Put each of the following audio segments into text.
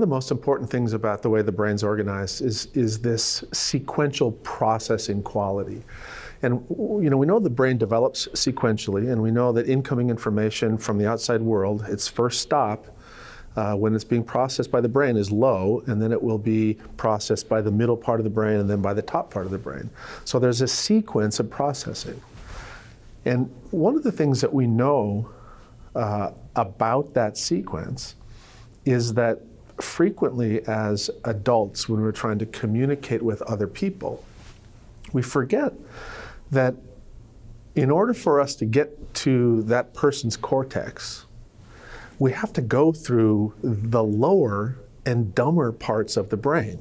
of the most important things about the way the brain's organized is this sequential processing quality. And we know the brain develops sequentially, and we know that incoming information from the outside world, its first stop, when it's being processed by the brain, is low, and then it will be processed by the middle part of the brain and then by the top part of the brain. So there's a sequence of processing. And one of the things that we know about that sequence is that frequently as adults, when we're trying to communicate with other people, we forget that in order for us to get to that person's cortex, we have to go through the lower and dumber parts of the brain.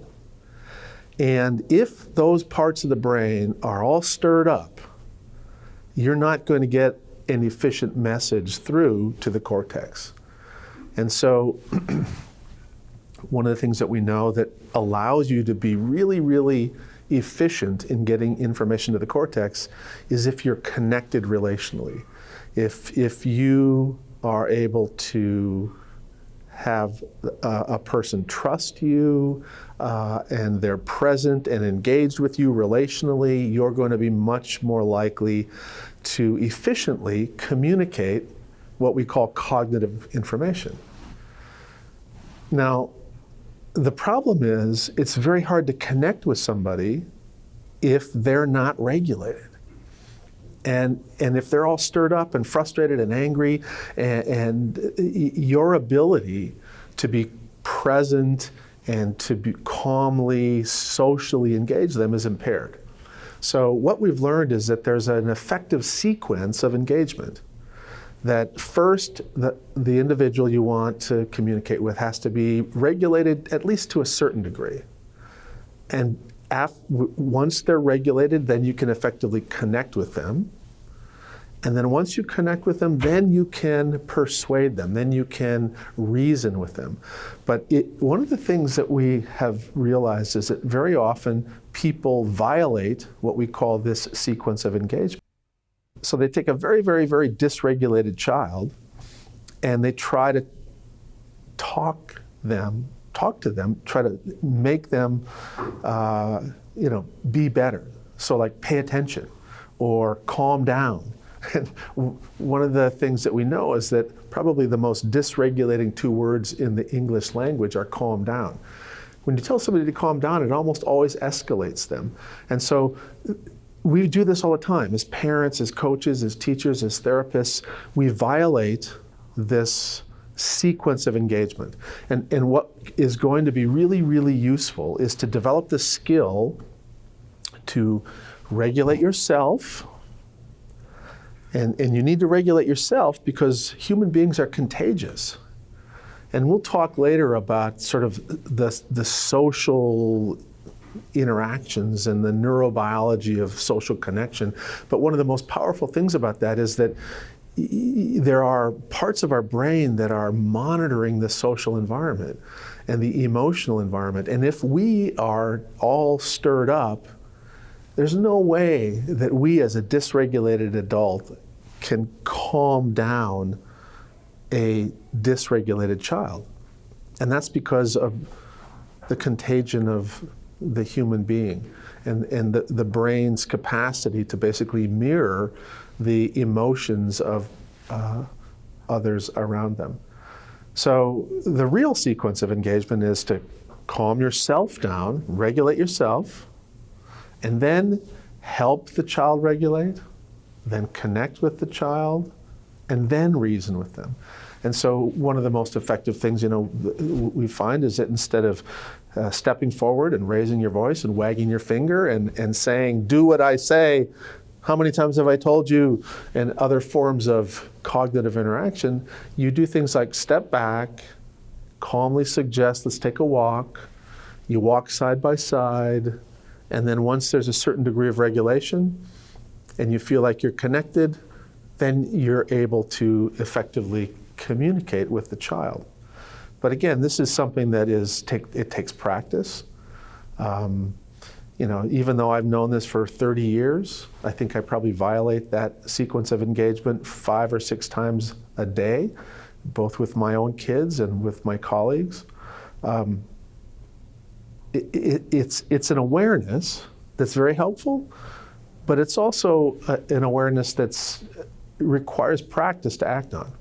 And if those parts of the brain are all stirred up, you're not going to get an efficient message through to the cortex. And so one of the things that we know that allows you to be really, really efficient in getting information to the cortex is if you're connected relationally. If you are able to have a person trust you and they're present and engaged with you relationally, you're going to be much more likely to efficiently communicate what we call cognitive information. Now, the problem is it's very hard to connect with somebody if they're not regulated. And if they're all stirred up and frustrated and angry, and your ability to be present and to be calmly, socially engage them is impaired. So what we've learned is that there's an effective sequence of engagement. That first, the individual you want to communicate with has to be regulated at least to a certain degree. And once they're regulated, then you can effectively connect with them. And then once you connect with them, then you can persuade them, then you can reason with them. But one of the things that we have realized is that very often people violate what we call this sequence of engagement. So they take a very, very, very dysregulated child and they try to talk to them, try to make them be better. So like pay attention or calm down. And one of the things that we know is that probably the most dysregulating two words in the English language are calm down. When you tell somebody to calm down, it almost always escalates them. And so we do this all the time. As parents, as coaches, as teachers, as therapists, we violate this sequence of engagement. And what is going to be really, really useful is to develop the skill to regulate yourself. And you need to regulate yourself because human beings are contagious. And we'll talk later about sort of the social interactions and the neurobiology of social connection. But one of the most powerful things about that is that there are parts of our brain that are monitoring the social environment and the emotional environment. And if we are all stirred up, there's no way that we as a dysregulated adult can calm down a dysregulated child. And that's because of the contagion of the human being and the brain's capacity to basically mirror the emotions of others around them. So the real sequence of engagement is to calm yourself down, regulate yourself, and then help the child regulate, then connect with the child, and then reason with them. And so one of the most effective things, we find is that instead of stepping forward and raising your voice and wagging your finger and saying, do what I say, how many times have I told you, and other forms of cognitive interaction, you do things like step back, calmly suggest, let's take a walk, you walk side by side, and then once there's a certain degree of regulation and you feel like you're connected, then you're able to effectively communicate with the child. But again, this is something that it takes practice. Even though I've known this for 30 years, I think I probably violate that sequence of engagement 5 or 6 times a day, both with my own kids and with my colleagues. It's an awareness that's very helpful, but it's also an awareness that requires practice to act on.